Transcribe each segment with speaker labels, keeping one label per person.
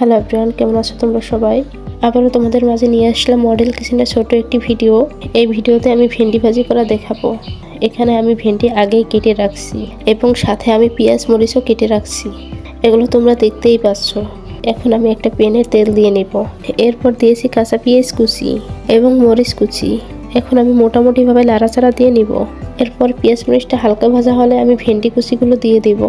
Speaker 1: Hello everyone, কেমন আছো তোমরা সবাই? আবারও তোমাদের মাঝে নিয়ে আসলাম মডেল কিচেনের ছোট একটি ভিডিও। এই ভিডিওতে আমি ভেন্ডি ভাজি করা দেখাবো। এখানে আমি ভেন্ডি আগেই কেটে রাখছি এবং সাথে আমি পেঁয়াজ মরিচও কেটে রাখছি, এগুলো তোমরা দেখতেই পাচ্ছ। এখন আমি একটা প্যানে তেল দিয়ে নেব। এরপর দিয়েছি কাঁচা পেঁয়াজ কুচি এবং মরিচ কুচি। এখন আমি মোটামুটিভাবে নাড়াচাড়া দিয়ে নিব। এরপর পেঁয়াজ মরিচটা হালকা ভাজা হলে আমি ভেন্ডি কুচিগুলো দিয়ে দেব।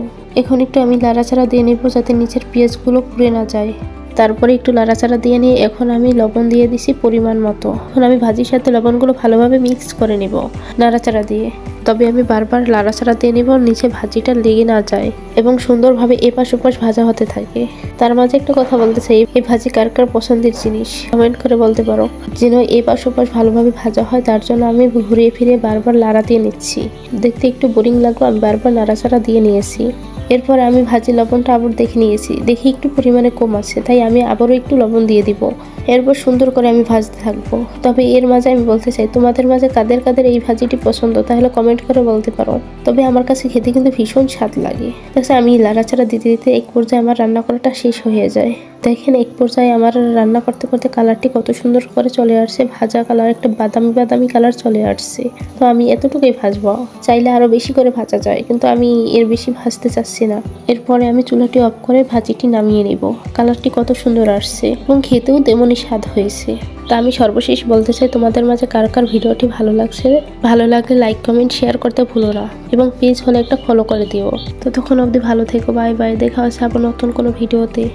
Speaker 1: এখন একটু আমি নাড়াচাড়া দিয়ে নেব যাতে নিচের পেঁয়াজগুলো পুড়ে না যায়। তারপরে একটু নাড়াচাড়া দিয়ে নিয়ে এখন আমি লবণ দিয়ে দিছি পরিমাণ মতো। এখন আমি ভাজির সাথে লবণগুলো ভালোভাবে মিক্স করে নেব নাড়াচাড়া দিয়ে। তবে আমি বারবার নাড়াচাড়া দিয়ে নেব নিচে ভাজিটা লেগে না যায় এবং সুন্দরভাবে এপাশ ওপাশ ভাজা হতে থাকে। তার মাঝে একটা কথা বলতে চাই, এই ভাজি কার কার পছন্দের জিনিস কমেন্ট করে বলতে পারো। যেন এপাশ ওপাশ ভালোভাবে ভাজা হয় তার জন্য আমি ঘুরিয়ে ফিরিয়ে বারবার নাড়া দিয়ে নিচ্ছি। দেখতে একটু বোরিং লাগলো, আমি বারবার নাড়াচাড়া দিয়ে নিয়েছি। এরপর আমি ভাজি লবণটা আবার দেখে নিয়েছি, দেখি একটু পরিমাণে কম আছে, তাই আমি আবারও একটু লবণ দিয়ে দিব। এরপর সুন্দর করে আমি ভাজতে থাকবো। তবে এর মাঝে আমি বলতে চাই, তোমাদের মাঝে কাদের কাদের এই ভাজিটি পছন্দ তাহলে কমেন্ট করে বলতে পারো। তবে আমার কাছে খেতে কিন্তু ভীষণ স্বাদ লাগে। তাছাড়া আমি লাড়াচাড়া দিতে দিতে এক পর্যায়ে আমার রান্না করাটা শেষ হয়ে যায়। দেখেন এক পর্যায়ে আমার রান্না করতে করতে কালারটি কত সুন্দর করে চলে আসছে, ভাজা কালার, একটা বাদামি বাদামি কালার চলে আসছে। তো আমি এতটুকুই ভাজবো, চাইলে আরো বেশি করে ভাজা যায়, কিন্তু আমি এর বেশি ভাজতে চাচ্ছি না। এরপরে আমি চুলাটি অফ করে ভাজিটি নামিয়ে নিব। কালারটি কত সুন্দর আসছে এবং খেতেও তেমনই স্বাদ হয়েছে। তা আমি সর্বশেষ বলতে চাই, তোমাদের মাঝে কার কার ভিডিওটি ভালো লাগছে, ভালো লাগলে লাইক কমেন্ট শেয়ার করতে ভুলো না এবং পেজ হলে একটা ফলো করে দিও। ততক্ষণ অবধি ভালো থেকো, বাই বাই। দেখা হচ্ছে আবার নতুন কোনো ভিডিওতে।